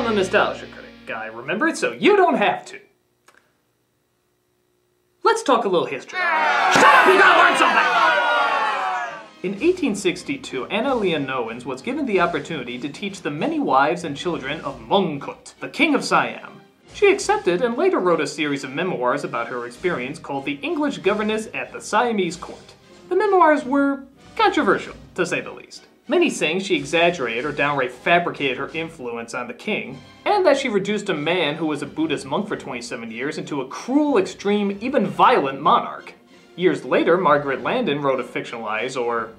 the nostalgia critic guy, remember? So you don't have to. Let's talk a little history. Shut up, you gotta learn something! In 1862, Anna Leonowens was given the opportunity to teach the many wives and children of Mongkut, the king of Siam. She accepted and later wrote a series of memoirs about her experience called The English Governess at the Siamese Court. The memoirs were controversial, to say the least. Many saying she exaggerated or downright fabricated her influence on the king, and that she reduced a man who was a Buddhist monk for 27 years into a cruel, extreme, even violent monarch. Years later, Margaret Landon wrote a fictionalized, or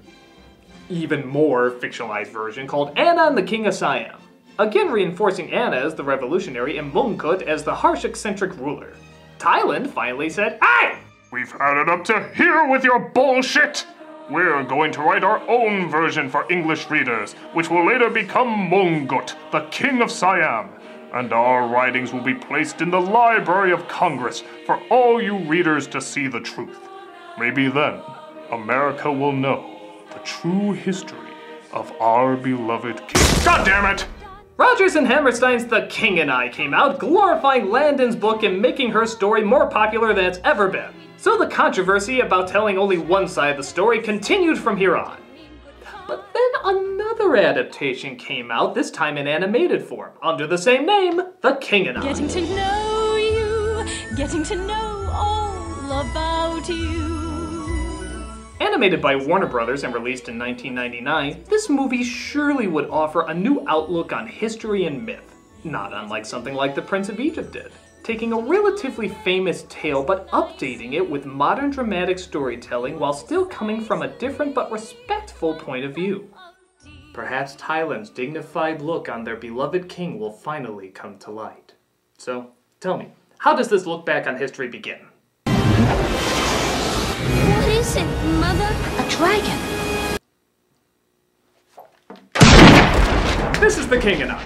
even more fictionalized version called Anna and the King of Siam, again reinforcing Anna as the revolutionary and Mongkut as the harsh, eccentric ruler. Thailand finally said, "Hey! We've had it up to here with your bullshit! We're going to write our own version for English readers, which will later become Mongkut, the King of Siam. And our writings will be placed in the Library of Congress for all you readers to see the truth. Maybe then, America will know the true history of our beloved king." God damn it! Rogers and Hammerstein's The King and I came out, glorifying Landon's book and making her story more popular than it's ever been. So the controversy about telling only one side of the story continued from here on. But then another adaptation came out, this time in animated form, under the same name, The King and I. Getting to know you, getting to know all about you. Animated by Warner Brothers and released in 1999, this movie surely would offer a new outlook on history and myth, not unlike something like The Prince of Egypt did. Taking a relatively famous tale but updating it with modern dramatic storytelling while still coming from a different but respectful point of view. Perhaps Thailand's dignified look on their beloved king will finally come to light. So, tell me, how does this look back on history begin? What is it, Mother? A dragon. This is The King and I.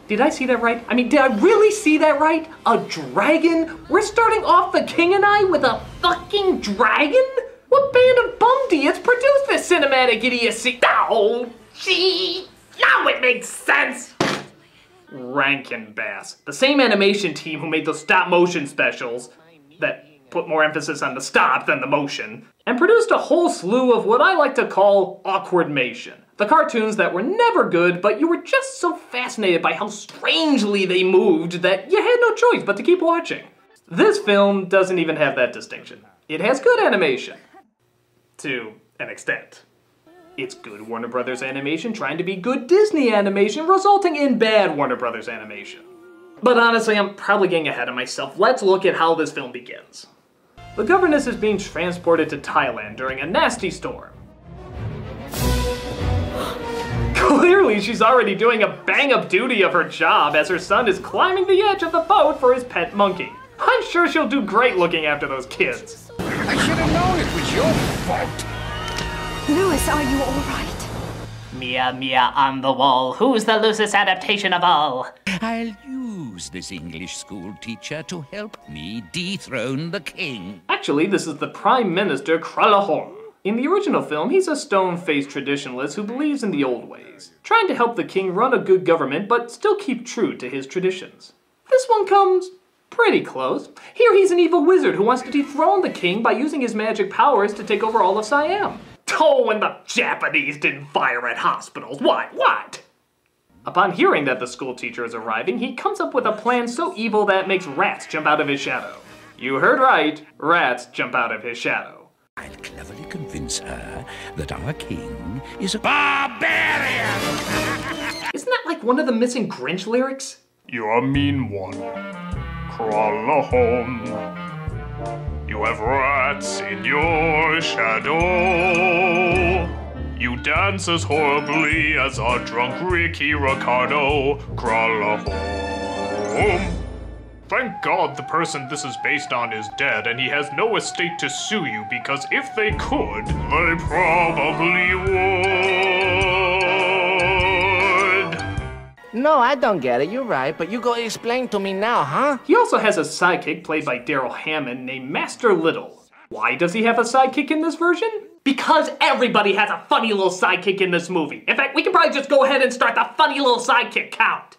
Did I see that right? I mean, did I really see that right? A dragon? We're starting off The King and I with a fucking dragon? What band of bum idiots produced this cinematic idiocy? Oh, gee, now it makes sense! Rankin Bass, the same animation team who made those stop-motion specials that put more emphasis on the stop than the motion, and produced a whole slew of what I like to call awkwardmation. The cartoons that were never good, but you were just so fascinated by how strangely they moved that you had no choice but to keep watching. This film doesn't even have that distinction. It has good animation. To an extent. It's good Warner Brothers animation trying to be good Disney animation, resulting in bad Warner Brothers animation. But honestly, I'm probably getting ahead of myself. Let's look at how this film begins. The governess is being transported to Thailand during a nasty storm. Clearly, she's already doing a bang-up duty of her job as her son is climbing the edge of the boat for his pet monkey. I'm sure she'll do great looking after those kids. I should have known it was your fault. Louis, are you all right? Mia, Mia on the wall. Who's the loosest adaptation of all? I'll use this English school teacher to help me dethrone the king. Actually, this is the Prime Minister Kralahom. In the original film, he's a stone-faced traditionalist who believes in the old ways, trying to help the king run a good government but still keep true to his traditions. This one comes pretty close. Here he's an evil wizard who wants to dethrone the king by using his magic powers to take over all of Siam. Oh, and the Japanese didn't fire at hospitals. What? Upon hearing that the school teacher is arriving, he comes up with a plan so evil that it makes rats jump out of his shadow. You heard right, rats jump out of his shadow. I'll cleverly convince her that our king is a barbarian! Isn't that like one of the missing Grinch lyrics? You're a mean one. Crawl home. You have rats in your shadow. You dance as horribly as our drunk Ricky Ricardo. Crawl home. Thank God the person this is based on is dead and he has no estate to sue you, because if they could, they probably would. No, I don't get it. You're right, but you go explain to me now, huh? He also has a sidekick played by Daryl Hammond named Master Little. Why does he have a sidekick in this version? Because everybody has a funny little sidekick in this movie. In fact, we can probably just go ahead and start the funny little sidekick count.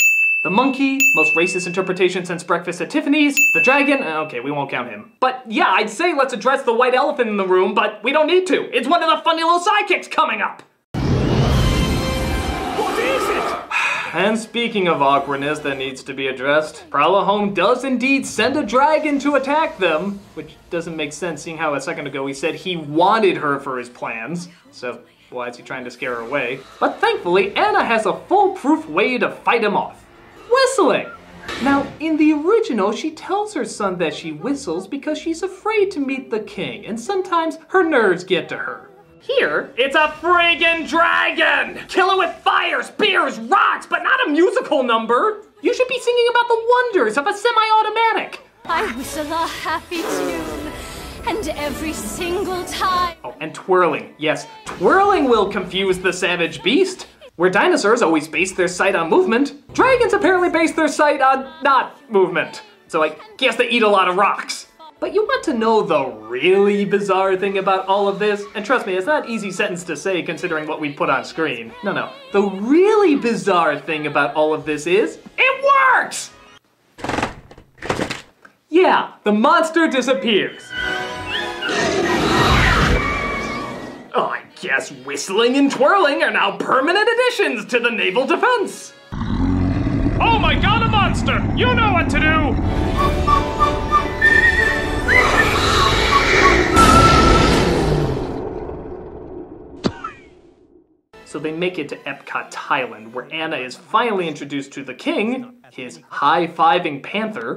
The monkey, most racist interpretation since Breakfast at Tiffany's. The dragon, okay, we won't count him. But yeah, I'd say let's address the white elephant in the room, but we don't need to. It's one of the funny little sidekicks coming up. What is it? And speaking of awkwardness that needs to be addressed, Prowler does indeed send a dragon to attack them, which doesn't make sense seeing how a second ago he said he wanted her for his plans. So why is he trying to scare her away? But thankfully, Anna has a foolproof way to fight him off. Whistling! Now, in the original, she tells her son that she whistles because she's afraid to meet the king, and sometimes her nerves get to her. Here, it's a friggin' dragon! Kill it with fire, spears, rocks, but not a musical number! You should be singing about the wonders of a semi-automatic! I whistle a happy tune, and every single time... Oh, and twirling. Yes, twirling will confuse the savage beast. Where dinosaurs always base their sight on movement, dragons apparently base their sight on not movement. So I guess they eat a lot of rocks. But you want to know the really bizarre thing about all of this? And trust me, it's not an easy sentence to say considering what we put on screen. No. The really bizarre thing about all of this is, it works! Yeah, the monster disappears. Oh, I guess whistling and twirling are now permanent additions to the naval defense. Oh my god, a monster! You know what to do! So they make it to Epcot, Thailand, where Anna is finally introduced to the king, his high-fiving panther,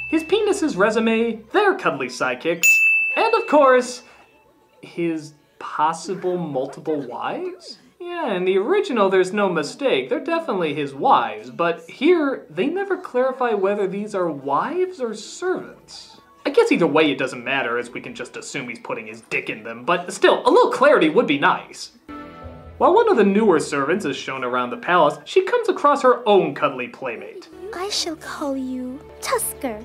his penis's resume, their cuddly sidekicks, and of course, his possible multiple wives? Yeah, in the original there's no mistake, they're definitely his wives, but here they never clarify whether these are wives or servants. I guess either way it doesn't matter, as we can just assume he's putting his dick in them, but still, a little clarity would be nice. While one of the newer servants is shown around the palace, she comes across her own cuddly playmate. I shall call you Tusker.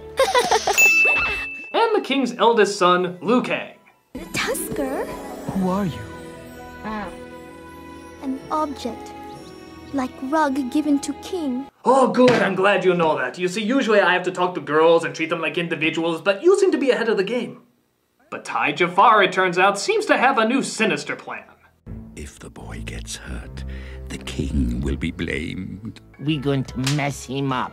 And the king's eldest son, Liu Kang. Tusker? Who are you? An object. Like rug given to king. Oh good, I'm glad you know that. You see, usually I have to talk to girls and treat them like individuals, but you seem to be ahead of the game. But Ty Jafar, it turns out, seems to have a new sinister plan. If the boy gets hurt, the king will be blamed. We're going to mess him up.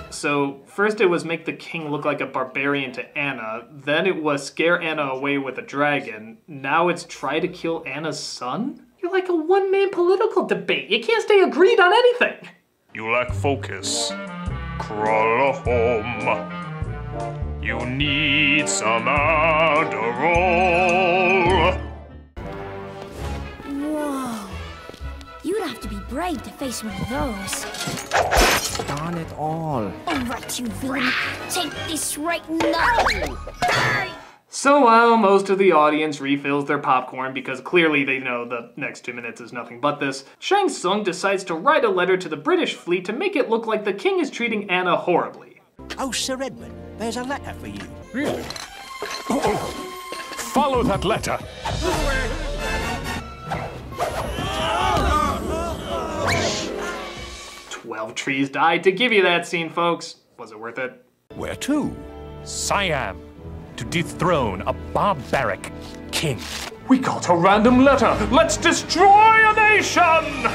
So, first it was make the king look like a barbarian to Anna, then it was scare Anna away with a dragon, now it's try to kill Anna's son? You're like a one-man political debate. You can't stay agreed on anything. You lack focus. Crawl home. You need some Adderall. Whoa. You'd have to be brave to face one of those. Darn it all. All right, you villain. Take this right now. So while most of the audience refills their popcorn because clearly they know the next 2 minutes is nothing but this, Shang Tsung decides to write a letter to the British fleet to make it look like the king is treating Anna horribly. Oh, Sir Edward, there's a letter for you. Really? Follow that letter. 12 trees died to give you that scene, folks. Was it worth it? Where to? Siam, to dethrone a barbaric king. We got a random letter. Let's destroy a nation!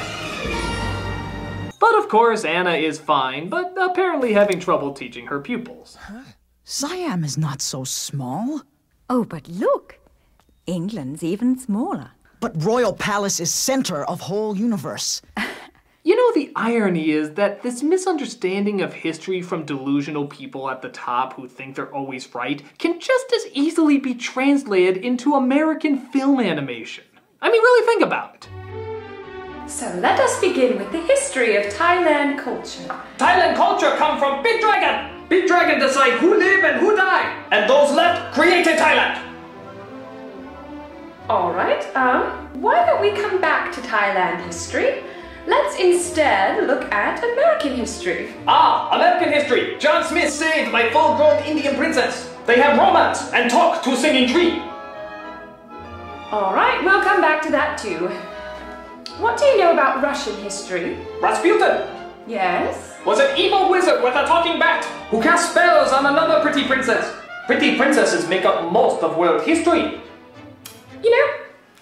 But of course, Anna is fine, but apparently having trouble teaching her pupils. Siam is not so small. Oh, but look, England's even smaller. But Royal Palace is center of whole universe. You know, the irony is that this misunderstanding of history from delusional people at the top who think they're always right can just as easily be translated into American film animation. I mean, really think about it. So let us begin with the history of Thailand culture. Thailand culture come from Big Dragon! Big Dragon decide who live and who die, and those left created Thailand! Alright, why don't we come back to Thailand history? Let's instead look at American history. Ah, American history! John Smith saved my full-grown Indian princess! They have romance and talk to singing tree! Alright, we'll come back to that too. What do you know about Russian history? Rasputin! Yes? Was an evil wizard with a talking bat who cast spells on another pretty princess. Pretty princesses make up most of world history. You know,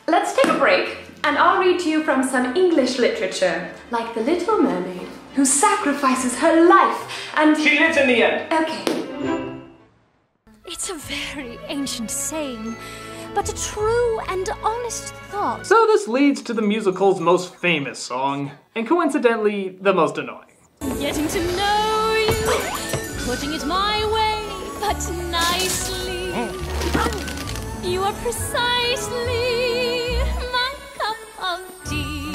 let's take a break and I'll read to you from some English literature, like The Little Mermaid, who sacrifices her life and... She lives in the end. Okay. It's a very ancient saying, but a true and honest thought. So this leads to the musical's most famous song, and coincidentally, the most annoying. Getting to know you, putting it my way, but nicely. You are precisely my cup of tea.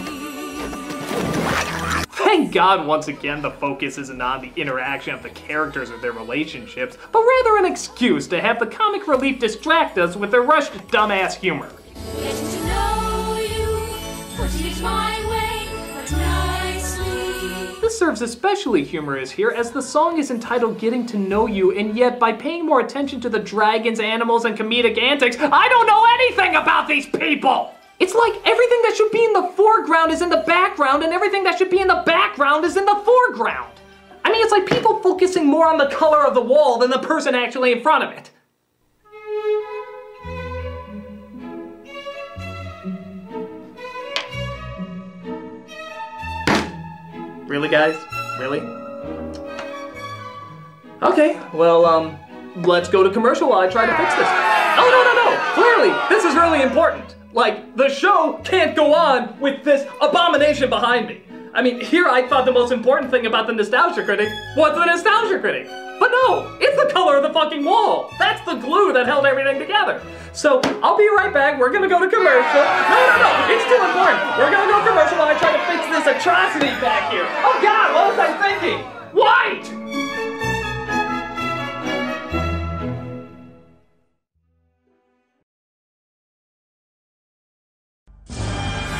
Thank God once again the focus isn't on the interaction of the characters or their relationships, but rather an excuse to have the comic relief distract us with their rushed dumbass humor. Getting to know you, putting it my way, but nicely. This serves especially humorous here as the song is entitled Getting to Know You, and yet by paying more attention to the dragons, animals, and comedic antics, I don't know anything about these people! It's like everything that should be in the foreground is in the background, and everything that should be in the background is in the foreground. I mean, it's like people focusing more on the color of the wall than the person actually in front of it. Really, guys? Really? Okay, well, let's go to commercial while I try to fix this. Oh, no. Clearly, this is really important. Like, the show can't go on with this abomination behind me. I mean, here I thought the most important thing about the Nostalgia Critic was the Nostalgia Critic. But no, it's the color of the fucking wall. That's the glue that held everything together. So, I'll be right back. We're gonna go to commercial. No, it's too important. We're gonna go to commercial while I try to fix this atrocity back here. Oh God, what was I thinking? White!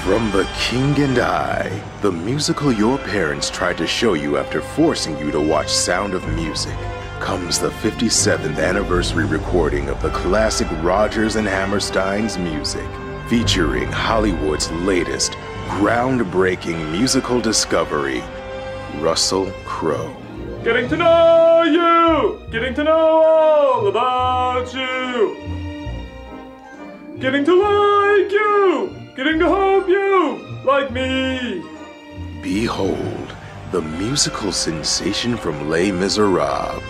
From The King and I, the musical your parents tried to show you after forcing you to watch Sound of Music, comes the 57th anniversary recording of the classic Rogers and Hammerstein's music, featuring Hollywood's latest, groundbreaking musical discovery, Russell Crowe. Getting to know you! Getting to know all about you! Getting to like you! Getting to hope you like me! Behold, the musical sensation from Les Miserables,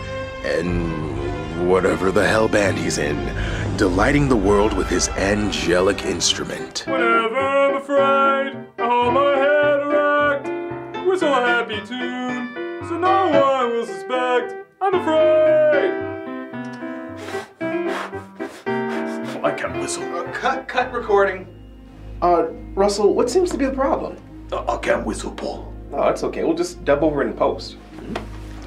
and whatever the hell band he's in, delighting the world with his angelic instrument. Whenever I'm afraid, I hold my head erect, whistle a happy tune, so no one will suspect I'm afraid. I can't whistle. Cut recording. Russell, what seems to be the problem? I can't whistle, Paul. Oh, it's okay. We'll just dub over it in post.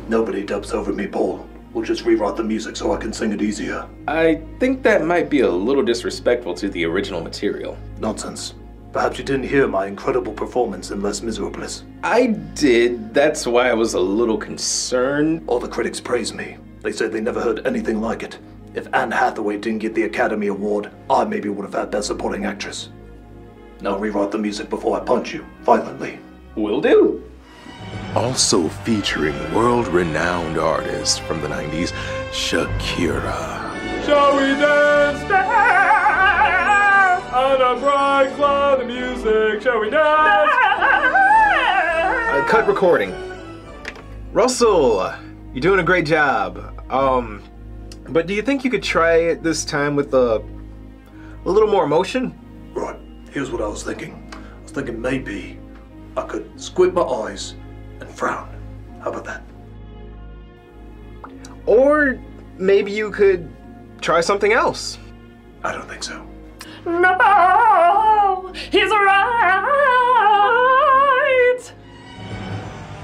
Nobody dubs over me, Paul. We'll just rewrite the music so I can sing it easier. I think that might be a little disrespectful to the original material. Nonsense. Perhaps you didn't hear my incredible performance in Les Miserables. I did. That's why I was a little concerned. All the critics praised me. They said they never heard anything like it. If Anne Hathaway didn't get the Academy Award, I maybe would have had Best Supporting Actress. Now rewrite the music before I punch you, violently. Will do. Also featuring world-renowned artist from the 90s, SHAKIRA. Shall we dance on a bright cloud of music? Shall we dance? Cut recording. Russell, you're doing a great job. But do you think you could try it this time with a little more emotion? Right. Here's what I was thinking. I was thinking maybe I could squint my eyes and frown. How about that? Or maybe you could try something else. I don't think so. No, he's right.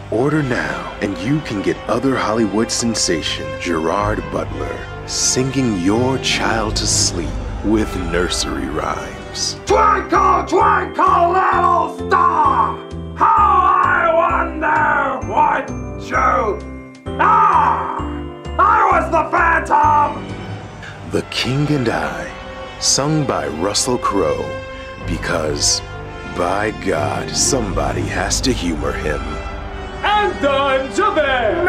Order now, and you can get other Hollywood sensation Gerard Butler singing your child to sleep with nursery rhymes. Twinkle, twinkle, little star, how I wonder what you are. I was the Phantom. The King and I, sung by Russell Crowe, because, by God, somebody has to humor him. And I'm Javert!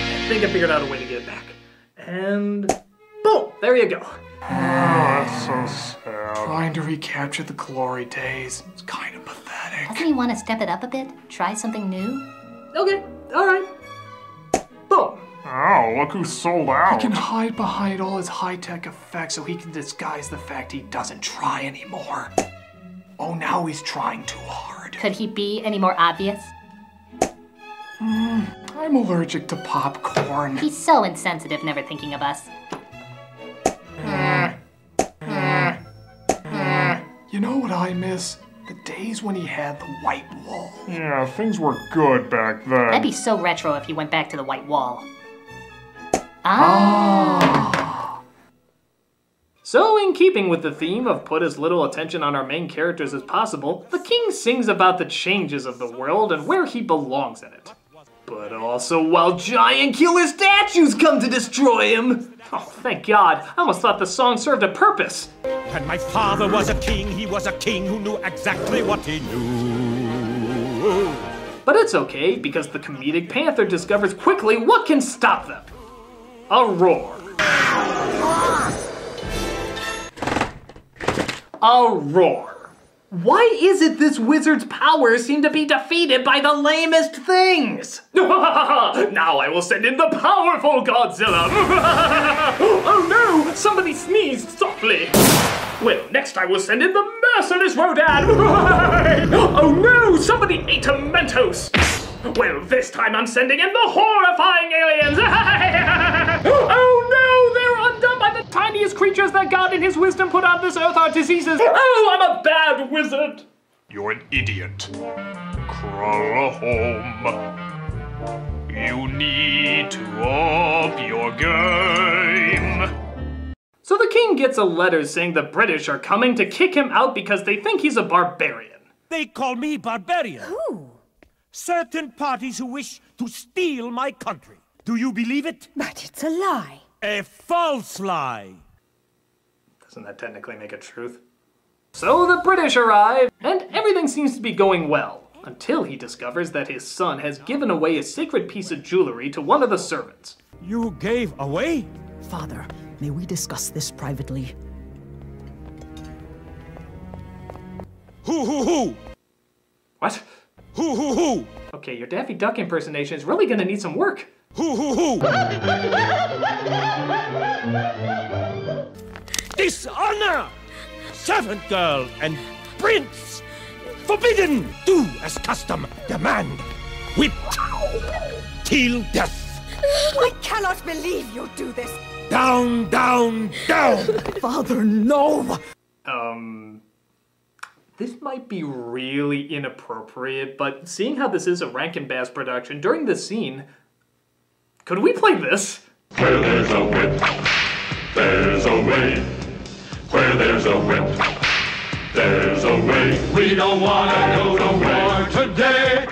I think I figured out a way to get it back. And boom! There you go. That's so sad. Trying to recapture the glory days. It's kind of pathetic. Doesn't he want to step it up a bit? Try something new? Okay, alright. Boom! Oh, look who sold out. He can hide behind all his high-tech effects so he can disguise the fact he doesn't try anymore. Oh, now he's trying too hard. Could he be any more obvious? I'm allergic to popcorn. He's so insensitive, never thinking of us. You know what I miss? The days when he had the white wall. Yeah, things were good back then. That'd be so retro if you went back to the white wall. So, in keeping with the theme of put as little attention on our main characters as possible, the king sings about the changes of the world and where he belongs in it. But also while giant killer statues come to destroy him! Oh, thank God. I almost thought the song served a purpose. When my father was a king, he was a king who knew exactly what he knew. But it's okay, because the comedic panther discovers quickly what can stop them. A roar. A roar. Why is it this wizard's powers seem to be defeated by the lamest things? Now I will send in the powerful Godzilla. Oh no, somebody sneezed softly. Well, next I will send in the merciless Rodan. Oh no, somebody ate a Mentos. Well, this time I'm sending in the horrifying aliens. Oh no, they're undone by the tiniest creatures that God in his wisdom put on this earth are diseases. Oh, I'm a bad wizard. You're an idiot. Crawl home. You need to up your game. So the king gets a letter saying the British are coming to kick him out because they think he's a barbarian. They call me barbarian. Who? Certain parties who wish to steal my country. Do you believe it? But it's a lie. A false lie. Doesn't that technically make it truth? So the British arrive, and everything seems to be going well, until he discovers that his son has given away a sacred piece of jewelry to one of the servants. You gave away? Father, may we discuss this privately? Who? What? Who? Okay, your Daffy Duck impersonation is really gonna need some work. Who? Dishonor! Servant girl and prince! Forbidden! Do as custom demand! Whipped till death! I cannot believe you do this! Down! Father, no! This might be really inappropriate, but seeing how this is a Rankin Bass production, during this scene, could we play this? Where there's a whip, there's a way. Where there's a whip, there's a way. We don't wanna go to war today.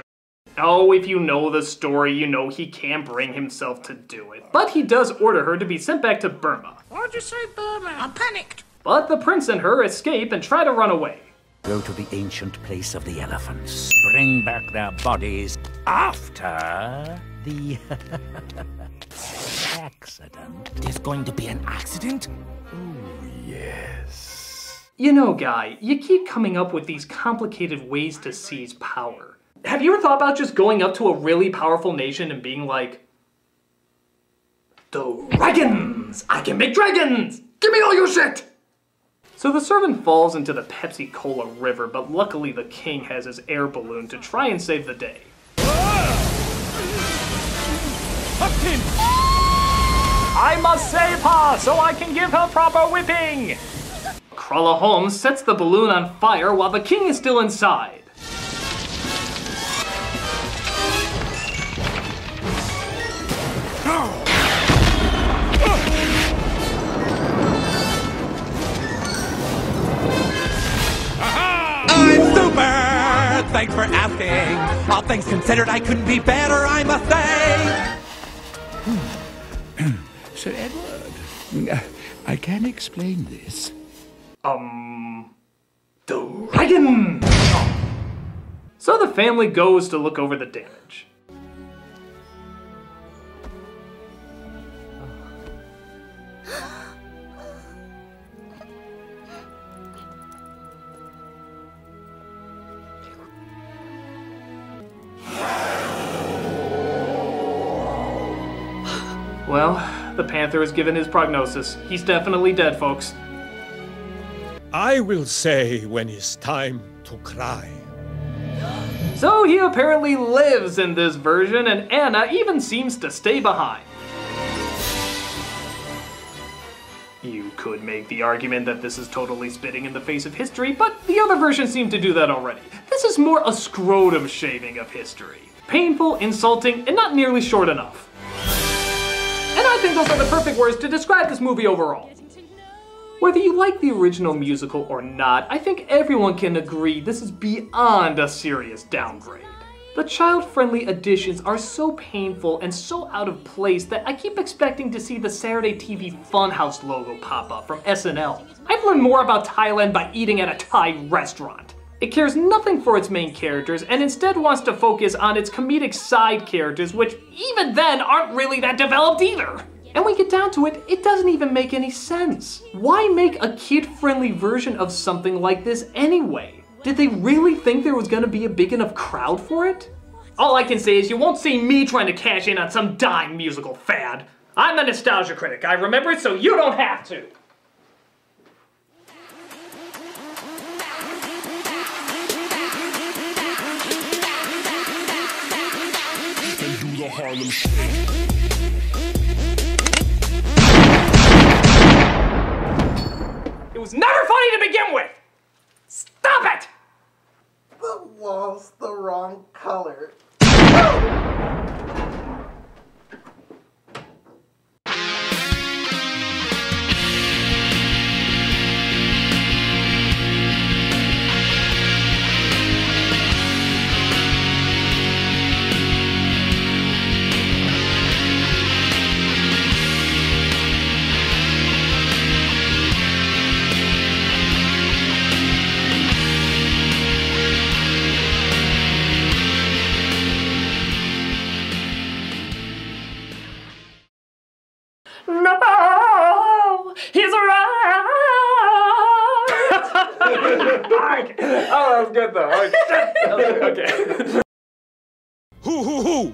Oh, if you know the story, you know he can't bring himself to do it. But he does order her to be sent back to Burma. Why'd you say Burma? I'm panicked. But the prince and her escape and try to run away. Go to the ancient place of the elephants. Bring back their bodies after the accident. There's going to be an accident? Oh, yes. You know, Guy, you keep coming up with these complicated ways to seize power. Have you ever thought about just going up to a really powerful nation and being like, "Dragons! I can make dragons! Give me all your shit!" So the servant falls into the Pepsi Cola River, but luckily the king has his air balloon to try and save the day. I must save her so I can give her proper whipping! Cruella Holmes sets the balloon on fire while the king is still inside. I'm super! Thanks for asking. All things considered, I couldn't be better, I must say. Sir Edward, I can explain this. Dragon! So the family goes to look over the damage. Well, the Panther has given his prognosis. He's definitely dead, folks. I will say when it's time to cry. So he apparently lives in this version, and Anna even seems to stay behind. You could make the argument that this is totally spitting in the face of history, but the other versions seem to do that already. This is more a scrotum shaving of history. Painful, insulting, and not nearly short enough. And I think those are the perfect words to describe this movie overall. Whether you like the original musical or not, I think everyone can agree this is beyond a serious downgrade. The child-friendly additions are so painful and so out of place that I keep expecting to see the Saturday TV Funhouse logo pop up from SNL. I've learned more about Thailand by eating at a Thai restaurant. It cares nothing for its main characters and instead wants to focus on its comedic side characters, which even then aren't really that developed either. And when we get down to it, it doesn't even make any sense. Why make a kid-friendly version of something like this anyway? Did they really think there was gonna be a big enough crowd for it? All I can say is you won't see me trying to cash in on some dying musical fad. I'm the nostalgia critic. I remember it so you don't have to. The Harlem Shake. It was never funny to begin with! Stop it! The wall's the wrong color. No, he's right. Oh, that was good though. Okay. Hoo hoo hoo!